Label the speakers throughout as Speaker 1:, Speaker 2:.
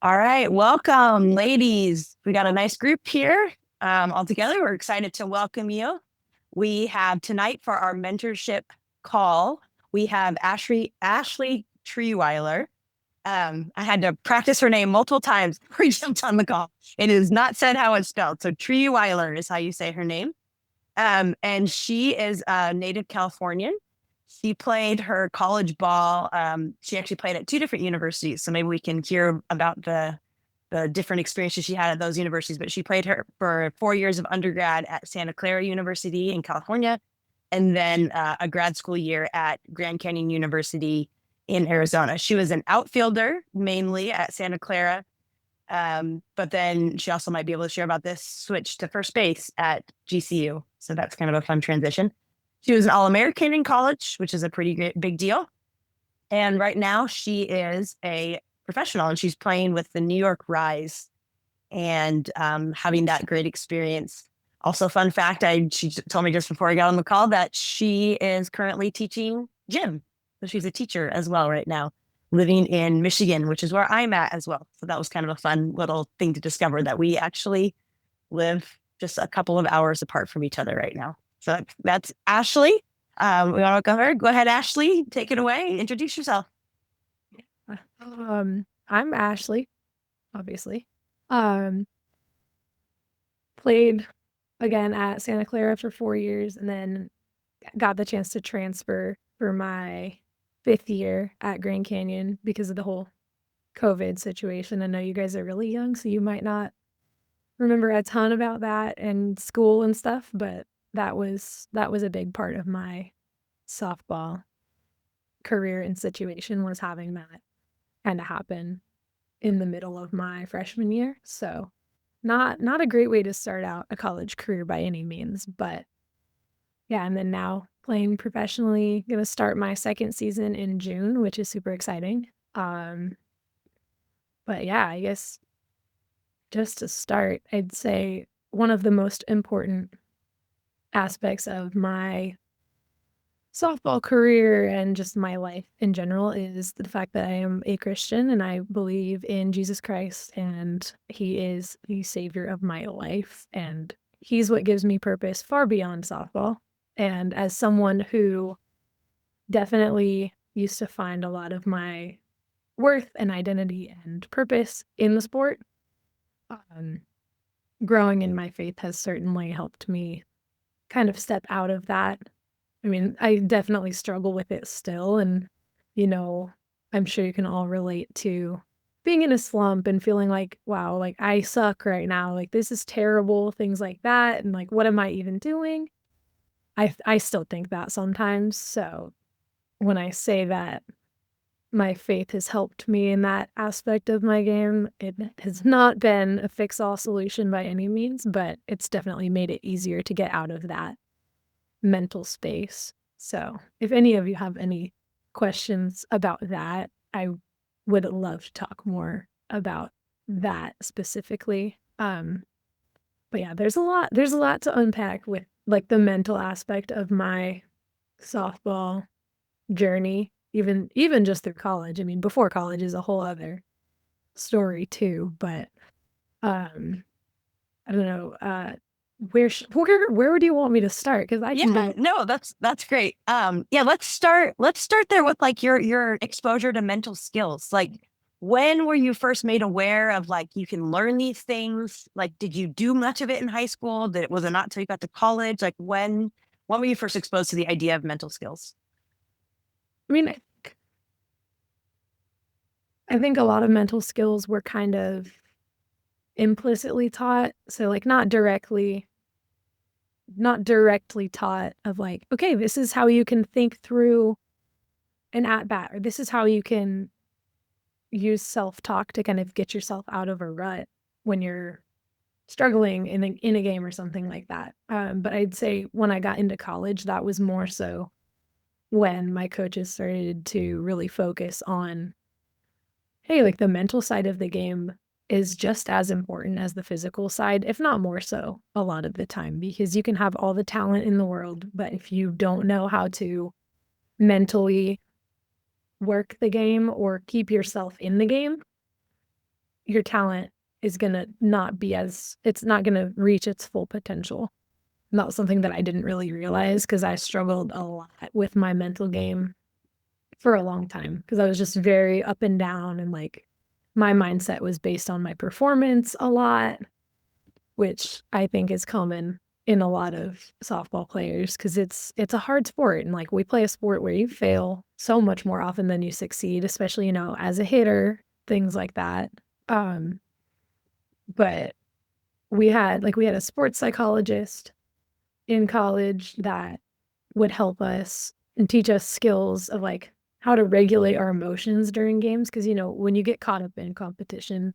Speaker 1: All right, welcome, ladies. We got a nice group here all together. We're excited to welcome you. We have tonight for our mentorship call. We have Ashley Trierweiler. I had to practice her name multiple times before we jumped on the call. It is not said how it's spelled, so Trierweiler is how you say her name. And she is a native Californian. She played her college ball. She actually played at two different universities, so maybe we can hear about the different experiences she had at those universities. But she played her for 4 years of undergrad at Santa Clara University in California, and then a grad school year at Grand Canyon University in Arizona. She was an outfielder mainly at Santa Clara, but then she also might be able to share about this switch to first base at GCU. So that's kind of a fun transition. She was an All American in college, which is a pretty big deal. And right now she is a professional and she's playing with the New York Rise and having that great experience. Also, fun fact, she told me just before I got on the call that she is currently teaching gym. So she's a teacher as well right now, living in Michigan, which is where I'm at as well. So that was kind of a fun little thing to discover that we actually live just a couple of hours apart from each other right now. So that's Ashley. We want to go her. Go ahead, Ashley. Take it away. Introduce yourself.
Speaker 2: I'm Ashley, obviously. Um, Played again at Santa Clara for 4 years and then got the chance to transfer for my fifth year at Grand Canyon because of the whole COVID situation. I know you guys are really young, so you might not remember a ton about that and school and stuff, but that was a big part of my softball career and situation was having that kind of happen in the middle of my freshman year. So not a great way to start out a college career by any means, but yeah, and then now playing professionally, gonna start my second season in June, which is super exciting. Um, but yeah, I guess just to start, I'd say one of the most important aspects of my softball career and just my life in general is the fact that I am a Christian and I believe in Jesus Christ and he is the savior of my life and he's what gives me purpose far beyond softball. And as someone who definitely used to find a lot of my worth and identity and purpose in the sport, um, growing in my faith has certainly helped me kind of step out of that. I mean, I definitely struggle with it still. And, you know, I'm sure you can all relate to being in a slump and feeling like, wow, like I suck right now. Like this is terrible, things like that. And like, what am I even doing? I still think that sometimes. So when I say that my faith has helped me in that aspect of my game, it has not been a fix all solution by any means, but it's definitely made it easier to get out of that mental space. So, if any of you have any questions about that, I would love to talk more about that specifically. But yeah, there's a lot to unpack with like the mental aspect of my softball journey, even just through college. I mean, before college is a whole other story too, but um I don't know, where would you want me to start? Because I
Speaker 1: Yeah,
Speaker 2: can
Speaker 1: no, that's great. Yeah, let's start there with like your exposure to mental skills. Like when were you first made aware of like you can learn these things? Like did you do much of it in high school? Was it not until you got to college? Like when were you first exposed to the idea of mental skills?
Speaker 2: I mean, I think a lot of mental skills were kind of implicitly taught. So like not directly taught of like, okay, this is how you can think through an at bat, or this is how you can use self-talk to kind of get yourself out of a rut when you're struggling in a game or something like that. But I'd say when I got into college, that was more so when my coaches started to really focus on, hey, like the mental side of the game is just as important as the physical side, if not more so, a lot of the time, because you can have all the talent in the world, but if you don't know how to mentally work the game or keep yourself in the game, your talent is gonna not be as it's not gonna reach its full potential. And that was something that I didn't really realize because I struggled a lot with my mental game for a long time because I was just very up and down and like my mindset was based on my performance a lot, which I think is common in a lot of softball players because it's a hard sport and like we play a sport where you fail so much more often than you succeed, especially, as a hitter, things like that. Um, but we had a sports psychologist in college that would help us and teach us skills of like how to regulate our emotions during games because when you get caught up in competition,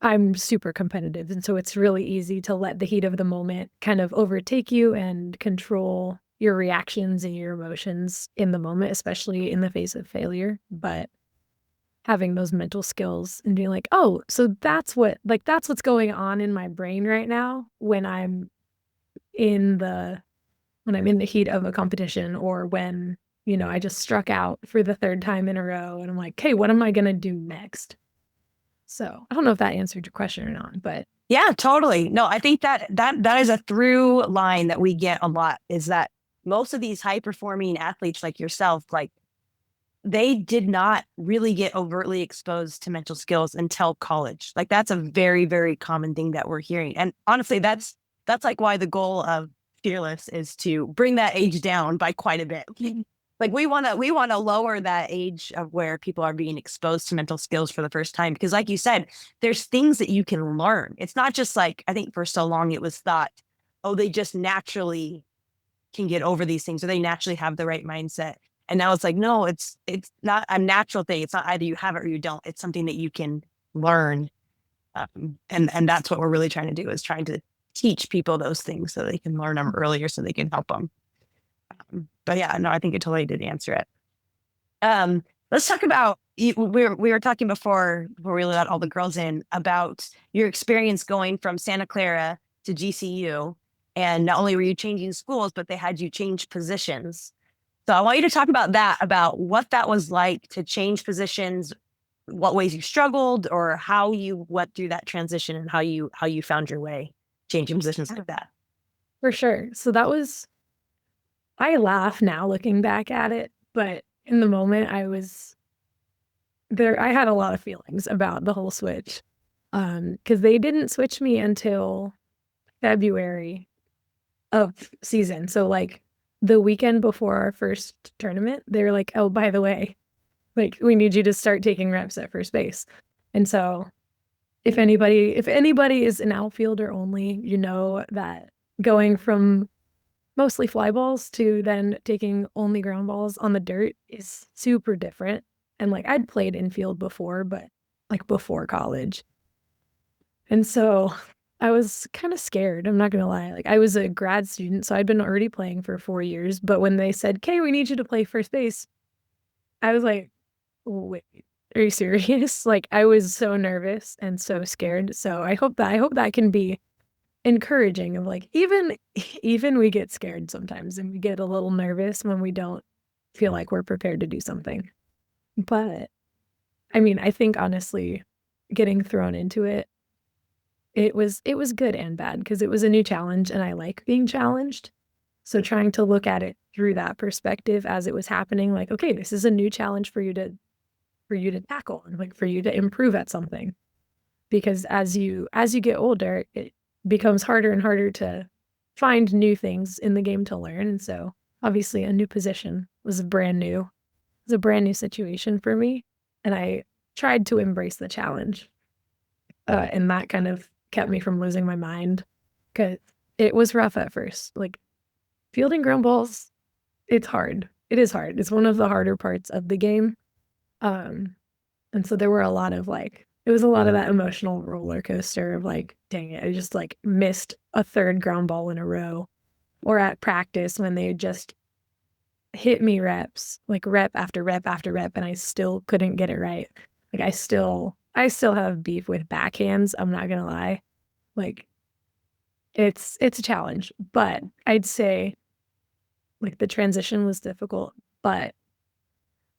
Speaker 2: I'm super competitive, and so it's really easy to let the heat of the moment kind of overtake you and control your reactions and your emotions in the moment, especially in the face of failure. But having those mental skills and being like, "Oh, so that's what's going on in my brain right now in the when I'm in the heat of a competition or when, I just struck out for the third time in a row and I'm like, "Hey, what am I gonna do next?" So, I don't know if that answered your question or not, but
Speaker 1: Yeah, totally. No, I think that is a through line that we get a lot is that most of these high performing athletes like yourself, like they did not really get overtly exposed to mental skills until college. Like that's a very, very common thing that we're hearing. And honestly, that's like why the goal of Fearless is to bring that age down by quite a bit. Like we want to lower that age of where people are being exposed to mental skills for the first time because like you said, there's things that you can learn. It's not just like I think for so long it was thought, oh, they just naturally can get over these things or they naturally have the right mindset. And now it's like, no, it's not a natural thing. It's not either you have it or you don't. It's something that you can learn. And that's what we're really trying to do is trying to teach people those things so they can learn them earlier so they can help them. But yeah, no, I think it totally did answer it. Let's talk about we were talking before we let all the girls in about your experience going from Santa Clara to GCU, and not only were you changing schools, but they had you change positions. So I want you to talk about that, about what that was like to change positions, what ways you struggled, or how you went through that transition and how you found your way changing positions like that.
Speaker 2: for sure. So that was I laugh now looking back at it, but in the moment I had a lot of feelings about the whole switch. Because they didn't switch me until February of season. So like the weekend before our first tournament, they were like, "Oh, by the way, like we need you to start taking reps at first base." And so if anybody is an outfielder only, you know that going from mostly fly balls to then taking only ground balls on the dirt is super different. And like I'd played infield before, but like before college. And so I was kind of scared. I'm not going to lie. Like I was a grad student, so I'd been already playing for 4 years. But when they said, "Okay, we need you to play first base," I was like, "Wait, are you serious?" Like I was so nervous and so scared. So I hope that can be encouraging of like even we get scared sometimes and we get a little nervous when we don't feel like we're prepared to do something. But I mean, I think honestly getting thrown into it was good and bad because it was a new challenge and I like being challenged. So trying to look at it through that perspective as it was happening, like, okay, this is a new challenge for you to tackle and like for you to improve at something. Because as you get older, it becomes harder and harder to find new things in the game to learn. And so obviously a new position was a brand new situation for me. And I tried to embrace the challenge. And that kind of kept me from losing my mind because it was rough at first. Like fielding ground balls, it's hard. It is hard. It's one of the harder parts of the game. Um, and so there were a lot of like, it was a lot of that emotional roller coaster of like, dang it, I just like missed a third ground ball in a row. Or at practice when they just hit me reps, like rep after rep after rep, and I still couldn't get it right. Like I still have beef with backhands. I'm not gonna lie. Like it's a challenge, but I'd say like the transition was difficult, but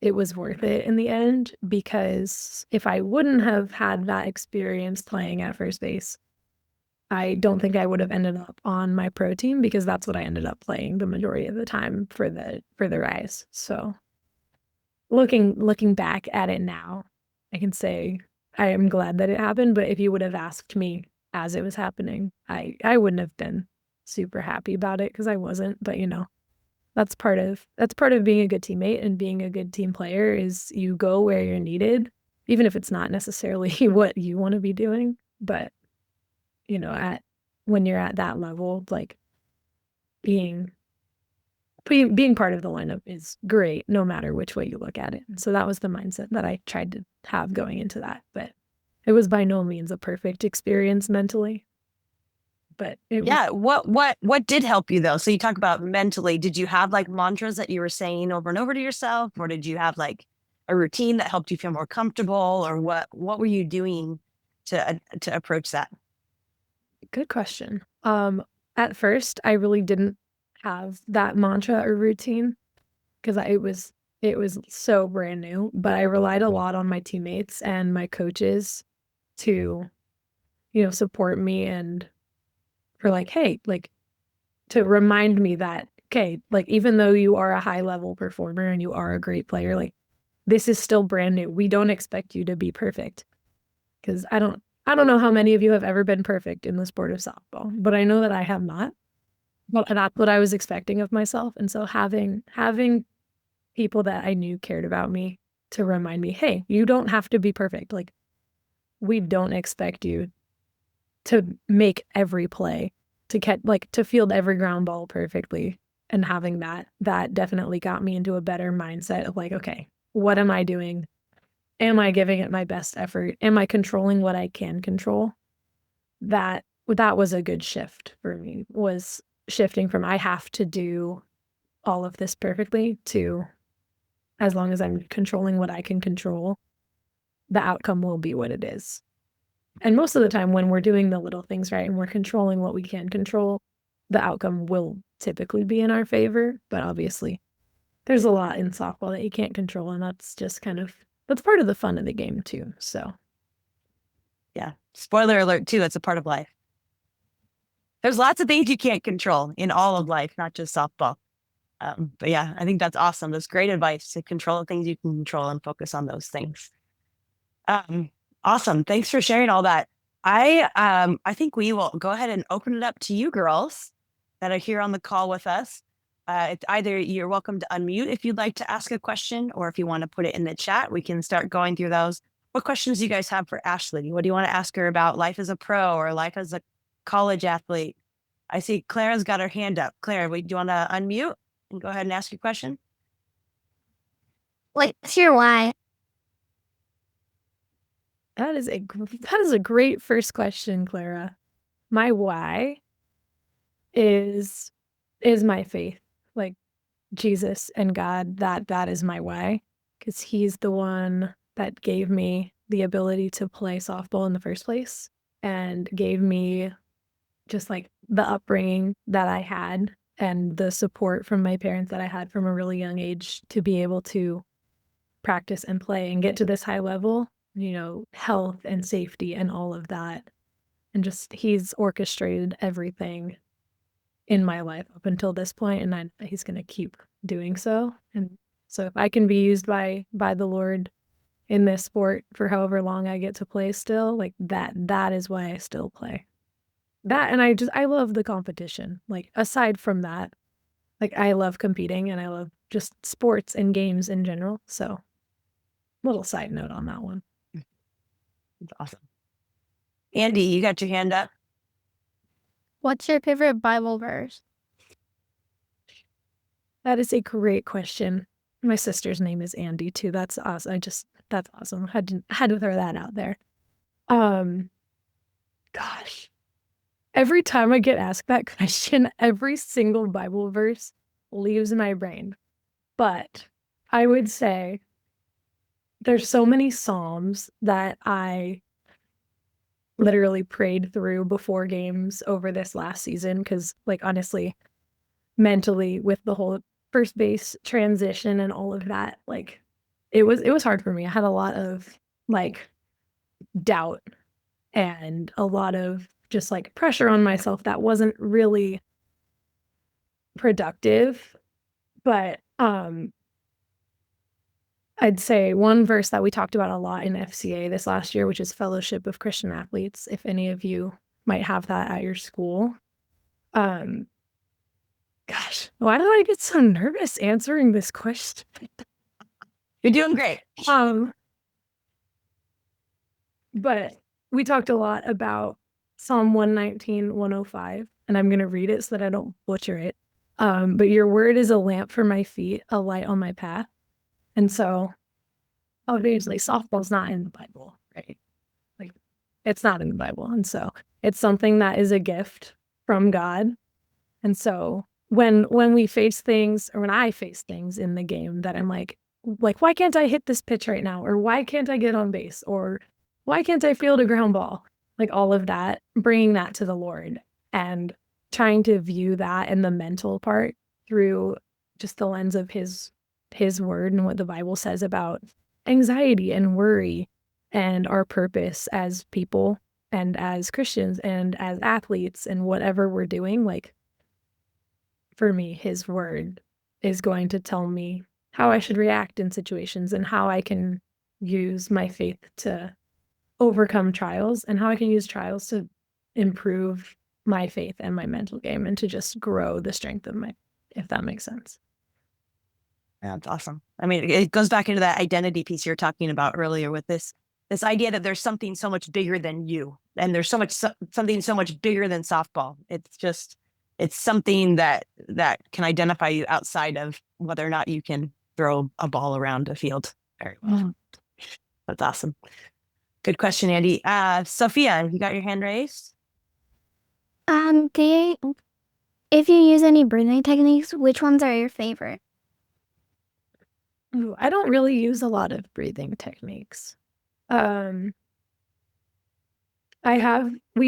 Speaker 2: it was worth it in the end, because if I wouldn't have had that experience playing at first base, I don't think I would have ended up on my pro team, because that's what I ended up playing the majority of the time for the Rise. So looking back at it now, I can say I am glad that it happened. But if you would have asked me as it was happening, I wouldn't have been super happy about it, because I wasn't. But that's part of being a good teammate and being a good team player, is you go where you're needed, even if it's not necessarily what you want to be doing. But at when you're at that level, like being being part of the lineup is great, no matter which way you look at it. So that was the mindset that I tried to have going into that. But it was by no means a perfect experience mentally. But it was
Speaker 1: Yeah. What did help you though? So you talk about mentally. Did you have like mantras that you were saying over and over to yourself, or did you have like a routine that helped you feel more comfortable, or what were you doing to approach that?
Speaker 2: a good question. At first, I really didn't have that mantra or routine, because it was so brand new. But I relied a lot on my teammates and my coaches to support me, and for like, hey, like, to remind me that, okay, like, even though you are a high level performer and you are a great player, like, this is still brand new. We don't expect you to be perfect, because I don't know how many of you have ever been perfect in the sport of softball, but I know that I have not. Well, and that's what I was expecting of myself. And so having people that I knew cared about me to remind me, hey, you don't have to be perfect. Like, we don't expect you to make every play, to catch, like, to field every ground ball perfectly. And having that definitely got me into a better mindset of like, okay, what am I doing? Am I giving it my best effort? Am I controlling what I can control? That was a good shift for me, was shifting from I have to do all of this perfectly to, as long as I'm controlling what I can control, the outcome will be what it is. And most of the time, when we're doing the little things right and we're controlling what we can control, the outcome will typically be in our favor. But obviously, there's a lot in softball that you can't control, and that's part of the fun of the game too. So
Speaker 1: Yeah. Spoiler alert too, it's a part of life. There's lots of things you can't control in all of life, not just softball. But yeah, I think that's awesome. That's great advice to control the things you can control and focus on those things. Um, awesome. Thanks for sharing all that. I think we will go ahead and open it up to you girls that are here on the call with us. It's either you're welcome to unmute if you'd like to ask a question, or if you want to put it in the chat, we can start going through those. What questions do you guys have for Ashley? What do you want to ask her about life as a pro or life as a college athlete? I see Clara's got her hand up. Clara, do you want to unmute and go ahead and ask your question?
Speaker 3: What's your why?
Speaker 2: that is a great first question, Clara. My why is my faith. Like, Jesus and God, that is my why, because he's the one that gave me the ability to play softball in the first place, and gave me just like the upbringing that I had and the support from my parents that I had from a really young age to be able to practice and play and get to this high level, health and safety and all of that. And just he's orchestrated everything in my life up until this point, and he's going to keep doing so. And so if I can be used by the Lord in this sport for however long I get to play still, like that is why I still play. That, and I love the competition. Like, aside from that, like, I love competing and I love just sports and games in general. So, little side note on that one.
Speaker 1: That's awesome. Andy, you got your hand up.
Speaker 3: What's your favorite Bible verse?
Speaker 2: That is a great question. My sister's name is Andy too. That's awesome. That's awesome. Had to throw that out there. Gosh, every time I get asked that question, every single Bible verse leaves my brain. But I would say there's so many Psalms that I literally prayed through before games over this last season, because, like, honestly, mentally, with the whole first base transition and all of that, like, it was hard for me. I had a lot of like doubt and a lot of just like pressure on myself that wasn't really productive. But I'd say one verse that we talked about a lot in FCA this last year, which is Fellowship of Christian Athletes, if any of you might have that at your school. Gosh, why do I get so nervous answering this question?
Speaker 1: You're doing great.
Speaker 2: But we talked a lot about Psalm 119, 105, and I'm going to read it so that I don't butcher it. But your word is a lamp for my feet, a light on my path. And so, obviously, softball's not in the Bible, right? Like, it's not in the Bible. And so, it's something that is a gift from God. And so, when we face things, or when I face things in the game that I'm like, why can't I hit this pitch right now? Or why can't I get on base? Or why can't I field a ground ball? Like all of that, bringing that to the Lord and trying to view that and the mental part through just the lens of his word and what the Bible says about anxiety and worry and our purpose as people and as Christians and as athletes and whatever we're doing. Like, for me, his word is going to tell me how I should react in situations and how I can use my faith to overcome trials and how I can use trials to improve my faith and my mental game and to just grow the strength of my, if that makes sense.
Speaker 1: Yeah, that's awesome. I mean, it goes back into that identity piece you were talking about earlier with this idea that there's something so much bigger than you, and there's something so much bigger than softball. It's something that can identify you outside of whether or not you can throw a ball around a field very well. That's awesome. Good question, Andy. Sophia, you got your hand raised?
Speaker 3: If you use any breathing techniques, which ones are your favorite?
Speaker 2: Ooh, I don't really use a lot of breathing techniques. We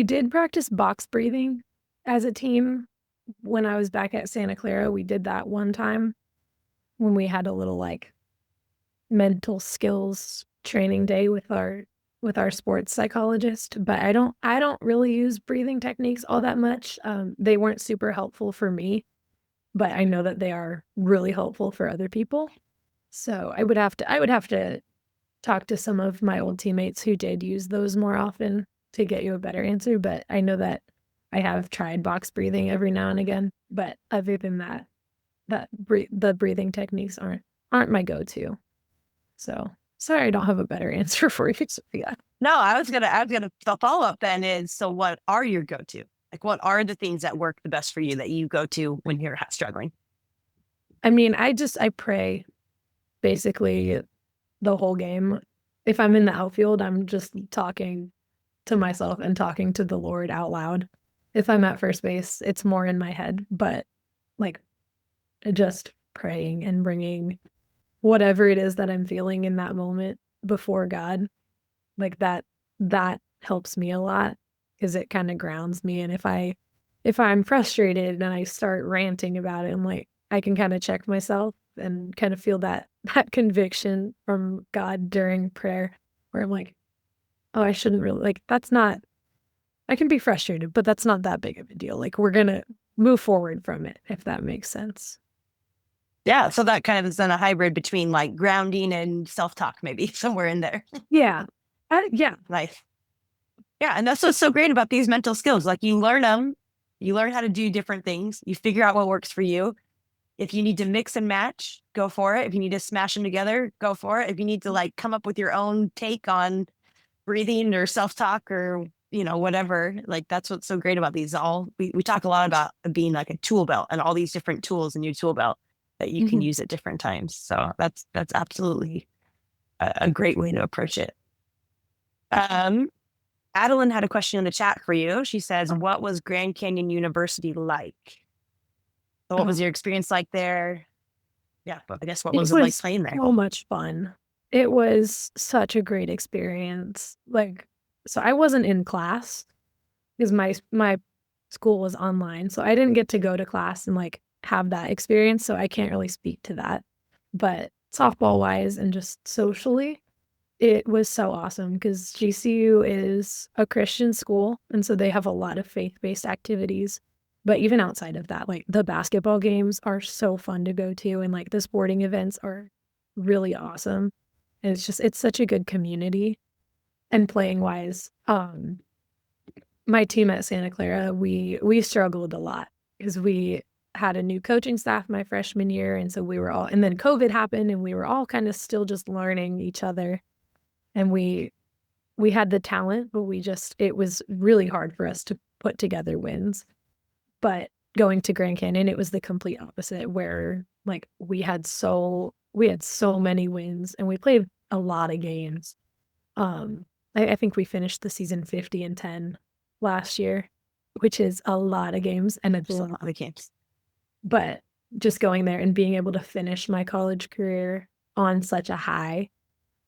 Speaker 2: did practice box breathing as a team when I was back at Santa Clara. We did that one time when we had a little like mental skills training day with our sports psychologist, but I don't really use breathing techniques all that much. They weren't super helpful for me, but I know that they are really helpful for other people. So I would have to talk to some of my old teammates who did use those more often to get you a better answer. But I know that I have tried box breathing every now and again. But other than that, the breathing techniques aren't my go-to. So sorry, I don't have a better answer for you, Sophia.
Speaker 1: No, I was gonna. The follow up then is, so what are your go-to? Like, what are the things that work the best for you that you go to when you're struggling?
Speaker 2: I mean, I pray basically the whole game. If I'm in the outfield, I'm just talking to myself and talking to the Lord out loud. If I'm at first base, it's more in my head, but like just praying and bringing whatever it is that I'm feeling in that moment before God, like that helps me a lot because it kind of grounds me. And if I'm frustrated and I start ranting about it, I'm like, I can kind of check myself and kind of feel that conviction from God during prayer where I'm like, oh, I shouldn't really, like, I can be frustrated, but that's not that big of a deal. Like, we're going to move forward from it, if that makes sense.
Speaker 1: Yeah. So that kind of is then a hybrid between like grounding and self-talk, maybe somewhere in there.
Speaker 2: Yeah. Yeah.
Speaker 1: Nice. Yeah. And that's what's so great about these mental skills. Like, you learn them, you learn how to do different things, you figure out what works for you. If you need to mix and match, go for it. If you need to smash them together, go for it. If you need to like come up with your own take on breathing or self-talk or, whatever, like, that's what's so great about these. We talk a lot about being like a tool belt and all these different tools in your tool belt that you can use at different times. So that's absolutely a great way to approach it. Adeline had a question in the chat for you. She says, what was Grand Canyon University like? So what was your experience like there? Yeah, but I guess what was it like playing there?
Speaker 2: So much fun. It was such a great experience. Like, so I wasn't in class because my school was online. So I didn't get to go to class and like have that experience. So I can't really speak to that. But softball wise and just socially, it was so awesome because GCU is a Christian school, and so they have a lot of faith-based activities. But even outside of that, like the basketball games are so fun to go to, and like the sporting events are really awesome. And it's such a good community. And playing wise, my team at Santa Clara, we struggled a lot because we had a new coaching staff my freshman year, and so we were all, and then COVID happened, and we were all kind of still just learning each other, and we had the talent, but it was really hard for us to put together wins. But going to Grand Canyon, it was the complete opposite, where like we had so many wins, and we played a lot of games. I think we finished the season 50-10 last year, which is a lot of games, and it's
Speaker 1: There's a lot of games.
Speaker 2: but just going there and being able to finish my college career on such a high,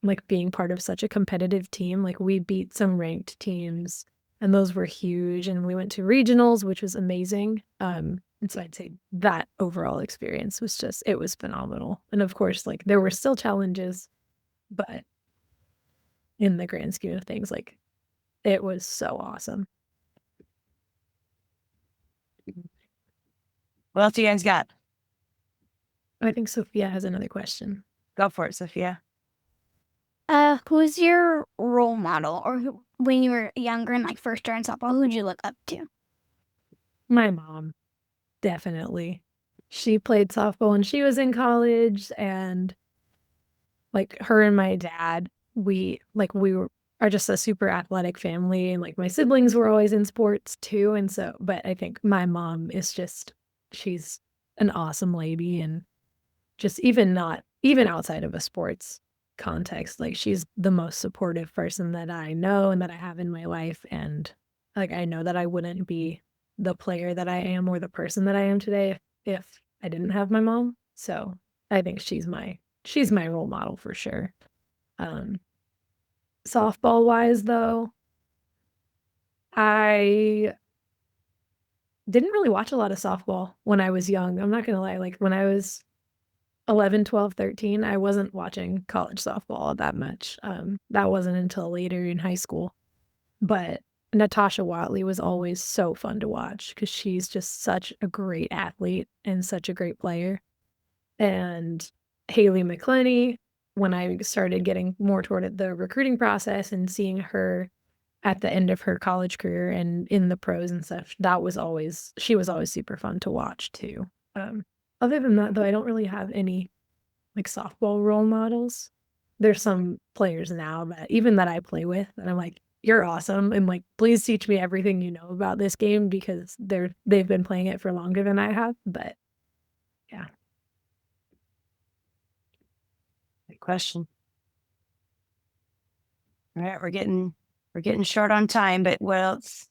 Speaker 2: like being part of such a competitive team, like we beat some ranked teams, and those were huge, and we went to regionals, which was amazing. And so I'd say that overall experience was it was phenomenal. And of course, like there were still challenges, but in the grand scheme of things, like it was so awesome.
Speaker 1: What else do you guys got?
Speaker 2: I think Sophia has another question.
Speaker 1: Go for it, Sophia.
Speaker 3: Who's your role model, or when you were younger and like first starting softball, who'd you look up to?
Speaker 2: My mom, definitely. She played softball when she was in college, and like her and my dad, are just a super athletic family, and like my siblings were always in sports too, and so but I think my mom is she's an awesome lady, and just even outside of a sports context, like she's the most supportive person that I know and that I have in my life, and like I know that I wouldn't be the player that I am or the person that I am today if I didn't have my mom. So I think she's my role model for sure. Softball wise though, I didn't really watch a lot of softball when I was young. I'm not gonna lie, like when I was 11, 12, 13, I wasn't watching college softball that much. That wasn't until later in high school. But Natasha Watley was always so fun to watch because she's just such a great athlete and such a great player. And Haley McClenny, when I started getting more toward the recruiting process and seeing her at the end of her college career and in the pros and stuff, she was always super fun to watch too. Other than that, though, I don't really have any like softball role models. There's some players now that I play with, and I'm like, you're awesome, and like, please teach me everything you know about this game because they've been playing it for longer than I have. But yeah.
Speaker 1: Good question. All right, we're getting short on time, but what else?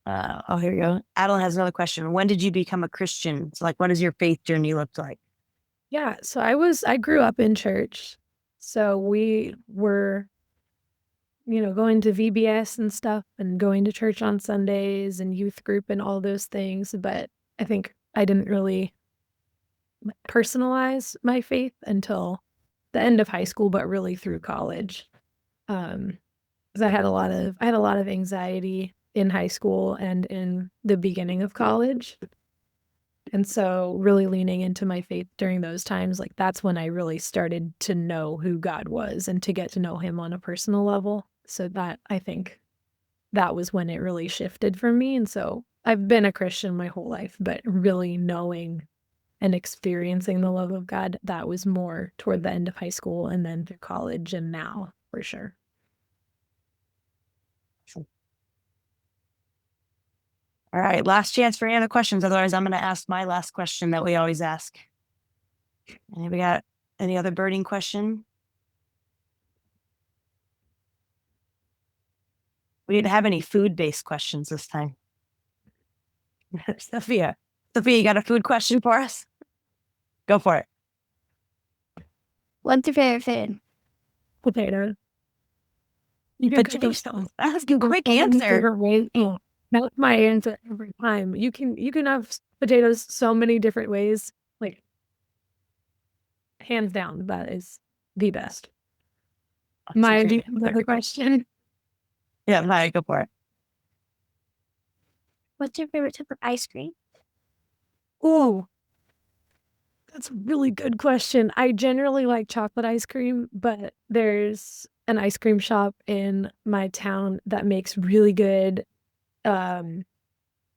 Speaker 1: Here we go. Adeline has another question. When did you become a Christian? So, like, what does your faith journey look like?
Speaker 2: Yeah, so I grew up in church. So we were, going to VBS and stuff and going to church on Sundays and youth group and all those things. But I think I didn't really personalize my faith until the end of high school, but really through college. Because I had a lot of anxiety in high school and in the beginning of college. And so really leaning into my faith during those times, like that's when I really started to know who God was and to get to know him on a personal level. So that I think that was when it really shifted for me. And so I've been a Christian my whole life, but really knowing and experiencing the love of God, that was more toward the end of high school and then through college and now for sure.
Speaker 1: All right, last chance for any other questions. Otherwise, I'm going to ask my last question that we always ask. And we got any other burning question? We didn't have any food-based questions this time. Sophia, you got a food question for us? Go for it.
Speaker 3: What's your favorite food?
Speaker 2: Potatoes.
Speaker 1: Potatoes. That's a quick answer.
Speaker 2: That's my answer every time. You can have potatoes so many different ways. Like hands down, that is the best.
Speaker 1: That's a
Speaker 2: Maya, do you
Speaker 1: great
Speaker 2: have
Speaker 1: answer.
Speaker 2: another question?
Speaker 1: Yeah, Maya, go for it.
Speaker 3: What's your favorite type of ice cream?
Speaker 2: Oh, that's a really good question. I generally like chocolate ice cream, but there's an ice cream shop in my town that makes really good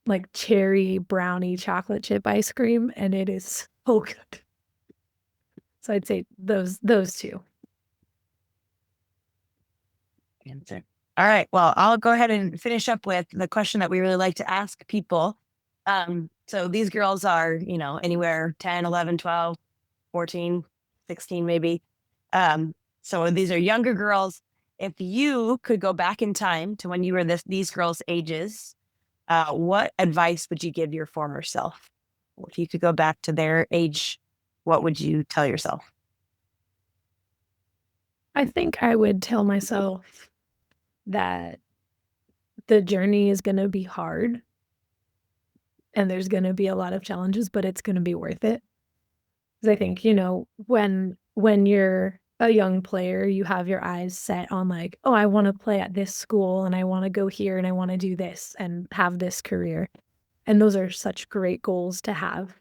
Speaker 2: like cherry brownie chocolate chip ice cream, and it is so good. So I'd say those two.
Speaker 1: Answer. All right. Well, I'll go ahead and finish up with the question that we really like to ask people. So these girls are, anywhere 10, 11, 12, 14, 16, maybe. So these are younger girls. If you could go back in time to when you were these girls' ages, what advice would you give your former self? If you could go back to their age, what would you tell yourself?
Speaker 2: I think I would tell myself that the journey is going to be hard and there's going to be a lot of challenges, but it's going to be worth it. Because I think, when you're a young player, you have your eyes set on like, oh, I want to play at this school and I want to go here and I want to do this and have this career. And those are such great goals to have.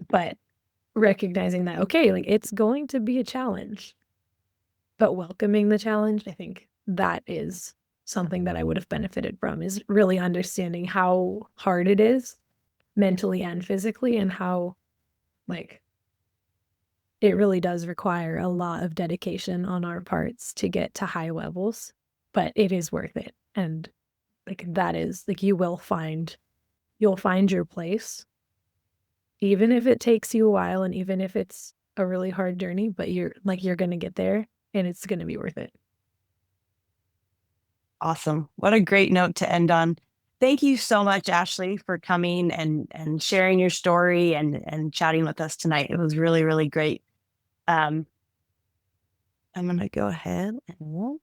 Speaker 2: But recognizing that, okay, like it's going to be a challenge, but welcoming the challenge, I think that is something that I would have benefited from, is really understanding how hard it is mentally and physically, and how like it really does require a lot of dedication on our parts to get to high levels, but it is worth it. And like that is like you'll find your place, even if it takes you a while and even if it's a really hard journey, but you're going to get there and it's going to be worth it.
Speaker 1: Awesome. What a great note to end on. Thank you so much, Ashley, for coming and sharing your story and chatting with us tonight. It was really, really great. I'm going to go ahead and